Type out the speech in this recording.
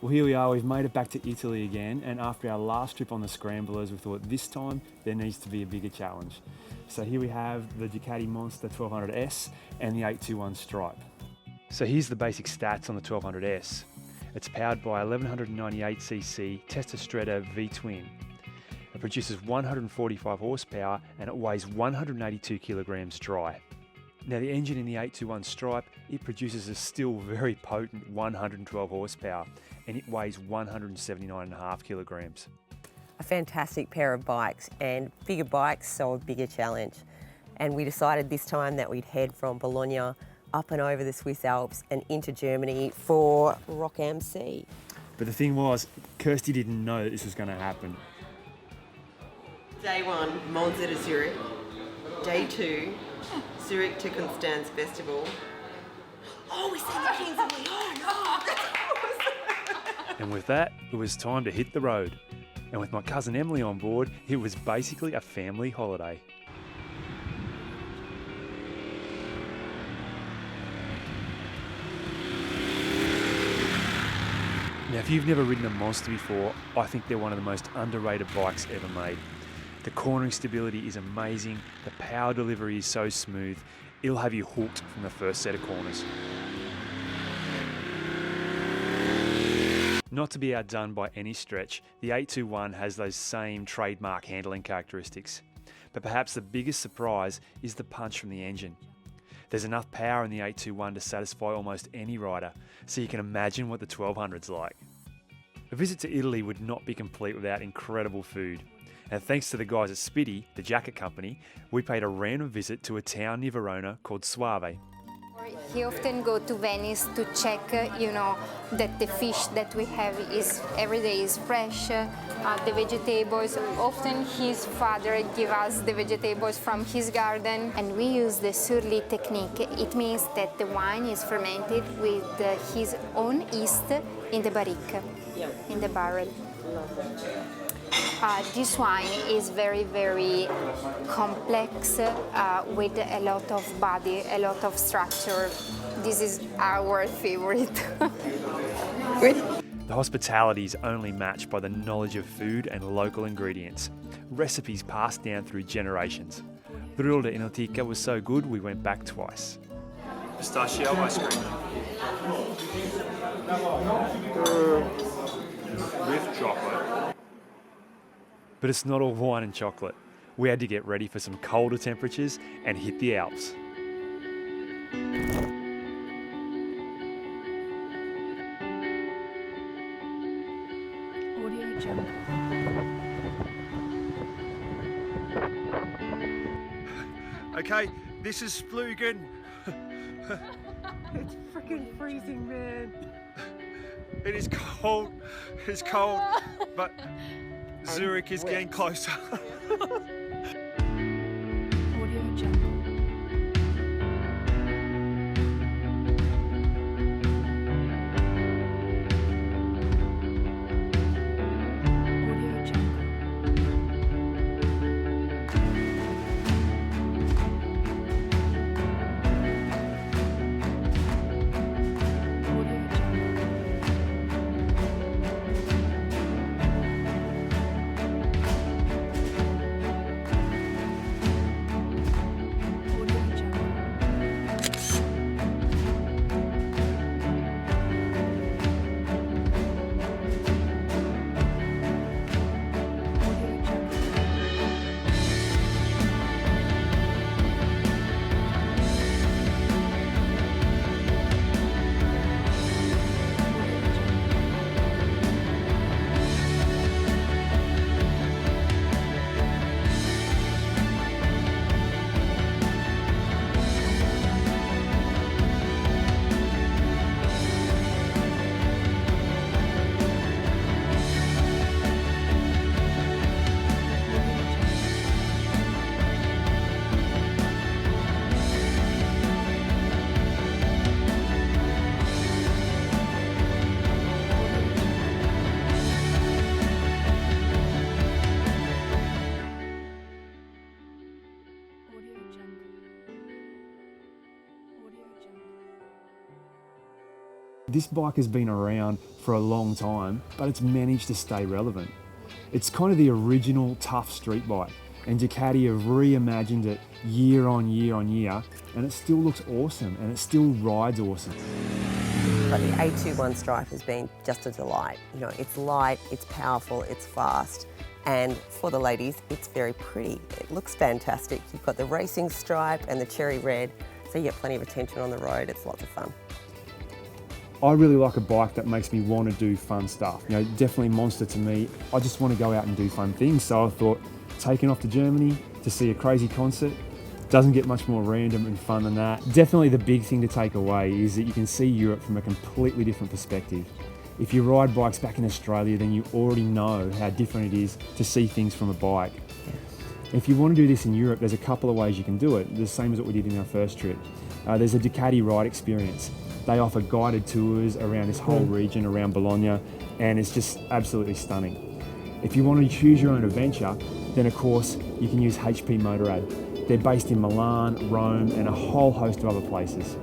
Well, here we are, we've made it back to Italy again, and after our last trip on the Scramblers, we thought this time there needs to be a bigger challenge. So here we have the Ducati Monster 1200S and the 821 Stripe. So here's the basic stats on the 1200S. It's powered by 1198cc Testastretta V-twin. It produces 145 horsepower and it weighs 182 kilograms dry. Now the engine in the 821 Stripe, it produces a still very potent 112 horsepower and it weighs 179.5 kilograms. A fantastic pair of bikes, and bigger bikes, so a bigger challenge. And we decided this time that we'd head from Bologna up and over the Swiss Alps and into Germany for Rock am See. But the thing was, Kirsty didn't know that this was going to happen. Day 1, Monza to Zurich. Day 2, Zurich to Constance Festival. Oh, we see the Kings of Leon! Oh, that's awesome! And with that, it was time to hit the road. And with my cousin Emily on board, it was basically a family holiday. Now, if you've never ridden a Monster before, I think they're one of the most underrated bikes ever made. The cornering stability is amazing, the power delivery is so smooth, it'll have you hooked from the first set of corners. Not to be outdone by any stretch, the 821 has those same trademark handling characteristics. But perhaps the biggest surprise is the punch from the engine. There's enough power in the 821 to satisfy almost any rider, so you can imagine what the 1200's like. A visit to Italy would not be complete without incredible food. And thanks to the guys at Spitty, the jacket company, we paid a random visit to a town near Verona called Suave. He often go to Venice to check, that the fish that we have is every day is fresh, the vegetables. Often his father give us the vegetables from his garden, and we use the surly technique. It means that the wine is fermented with his own yeast in the barrique, in the barrel. This wine is very, very complex with a lot of body, a lot of structure. This is our favorite. The hospitality is only matched by the knowledge of food and local ingredients, recipes passed down through generations. Brulda in Otica was so good we went back twice. Pistachio ice cream. With chocolate. But it's not all wine and chocolate. We had to get ready for some colder temperatures and hit the Alps. Audio Jungle. Okay, this is Splugen. It's freaking freezing, man. It is cold, but Zurich is getting closer. Audio Jungle. Audio Jungle. Audio Jungle. This bike has been around for a long time, but it's managed to stay relevant. It's kind of the original tough street bike, and Ducati have reimagined it year on year on year, and it still looks awesome and it still rides awesome. But the 821 stripe has been just a delight. You know, it's light, it's powerful, it's fast, and for the ladies, it's very pretty. It looks fantastic. You've got the racing stripe and the cherry red, so you get plenty of attention on the road. It's lots of fun. I really like a bike that makes me want to do fun stuff. You know, definitely Monster to me. I just want to go out and do fun things. So I thought, taking off to Germany to see a crazy concert doesn't get much more random and fun than that. Definitely the big thing to take away is that you can see Europe from a completely different perspective. If you ride bikes back in Australia, then you already know how different it is to see things from a bike. If you want to do this in Europe, there's a couple of ways you can do it, the same as what we did in our first trip. There's a Ducati ride experience. They offer guided tours around this whole region, around Bologna, and it's just absolutely stunning. If you want to choose your own adventure, then of course you can use HP Motorrad. They're based in Milan, Rome, and a whole host of other places.